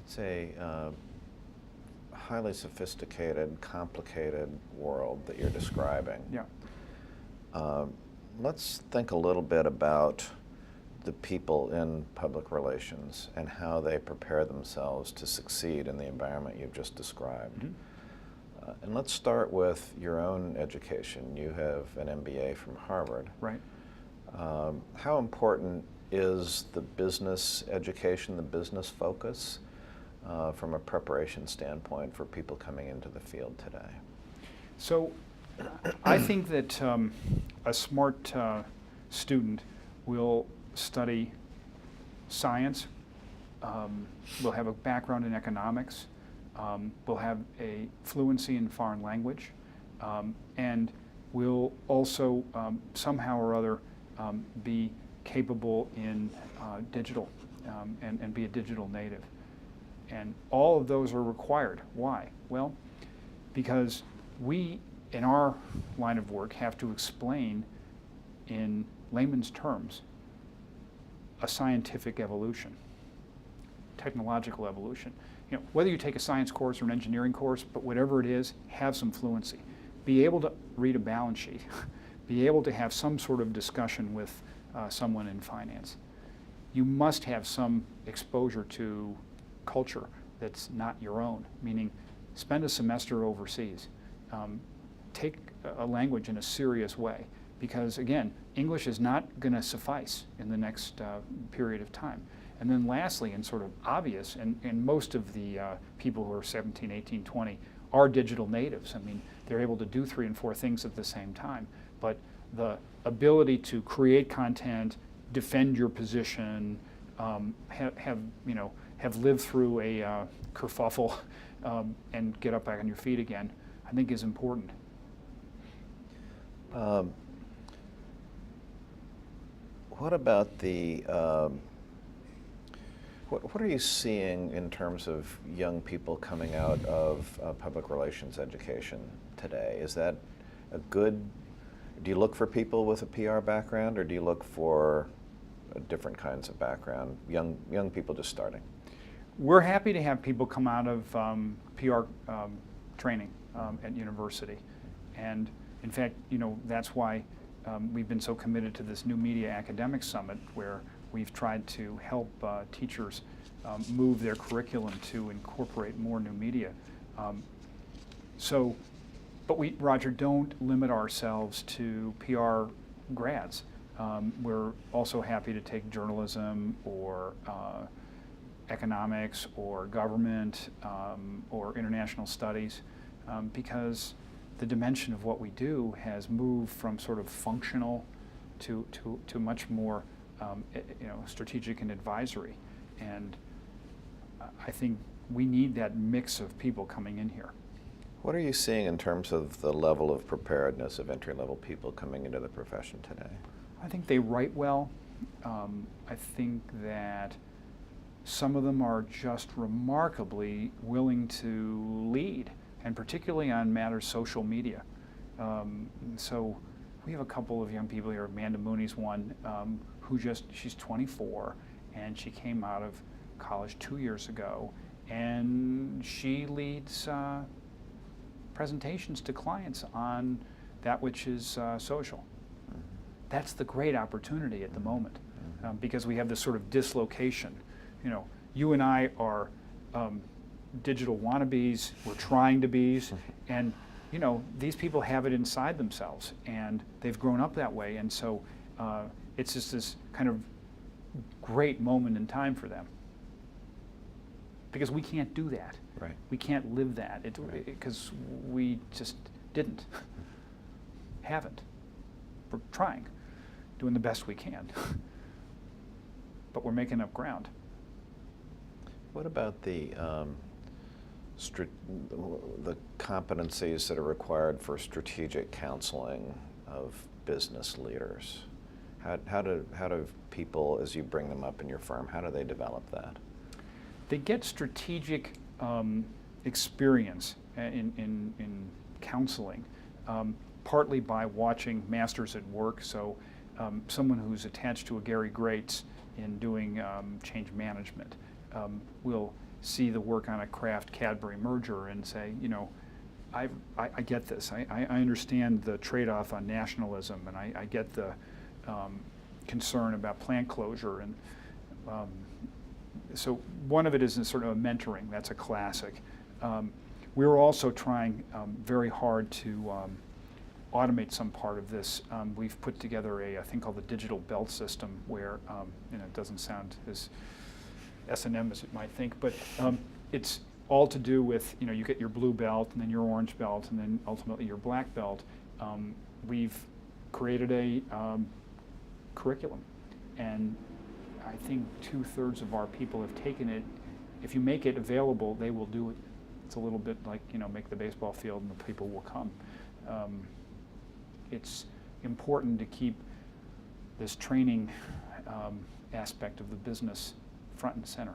It's a highly sophisticated, complicated world that you're describing. Yeah. Let's think a little bit about the people in public relations and how they prepare themselves to succeed in the environment you've just described. Mm-hmm. And let's start with your own education. You have an MBA from Harvard. Right. How important is the business education, the business focus, from a preparation standpoint for people coming into the field today? So I think that a smart student will study science, will have a background in economics, will have a fluency in foreign language, and will also somehow or other be capable in digital and be a digital native. And all of those are required. Why? Well, because we, in our line of work, have to explain in layman's terms a scientific evolution, technological evolution. You know, whether you take a science course or an engineering course, but whatever it is, have some fluency. Be able to read a balance sheet. Be able to have some sort of discussion with someone in finance. You must have some exposure to culture that's not your own, meaning spend a semester overseas. Take a language in a serious way, because again, English is not going to suffice in the next period of time. And then lastly, and sort of obvious, and most of the people who are 17, 18, 20 are digital natives. I mean, they're able to do 3 and 4 things at the same time. But the ability to create content, defend your position, have lived through a kerfuffle and get up back on your feet again, I think is important. What about the, what are you seeing in terms of young people coming out of public relations education today? Is that a good, do you look for people with a PR background, or do you look for different kinds of background, young people just starting? We're happy to have people come out of PR training at university. And in fact, you know, that's why we've been so committed to this New Media Academic Summit, where we've tried to help teachers move their curriculum to incorporate more new media. But we, Roger, don't limit ourselves to PR grads. We're also happy to take journalism or economics or government or international studies, because the dimension of what we do has moved from sort of functional to much more strategic and advisory. And I think we need that mix of people coming in here. What are you seeing in terms of the level of preparedness of entry-level people coming into the profession today? I think they write well. I think that some of them are just remarkably willing to lead, and particularly on matters social media. So we have a couple of young people here. Amanda Mooney's one, she's 24, and she came out of college 2 years ago, and she leads presentations to clients on that which is social. Mm-hmm. That's the great opportunity at the moment, because we have this sort of dislocation. You know, you and I are digital wannabes, we're trying to be's, and you know, these people have it inside themselves, and they've grown up that way, and so it's just this kind of great moment in time for them. Because we can't do that. Right. We can't live that, because we just didn't, haven't. We're trying, doing the best we can, but we're making up ground. What about the competencies that are required for strategic counseling of business leaders? How do people, as you bring them up in your firm, how do they develop that? They get strategic experience in counseling, partly by watching masters at work. So someone who's attached to a Gary Grates in doing change management will see the work on a Kraft-Cadbury merger and say, you know, I get this. I understand the trade-off on nationalism, and I get the concern about plant closure. And so one of it is in sort of a mentoring. That's a classic. We're also trying very hard to automate some part of this. We've put together a thing called the digital belt system where, you know, it doesn't sound as S&M as it might think, but it's all to do with, you know, you get your blue belt and then your orange belt and then ultimately your black belt. We've created a curriculum, and I think 2/3 of our people have taken it. If you make it available, they will do it. It's a little bit like, you know, make the baseball field and the people will come. It's important to keep this training aspect of the business front and center.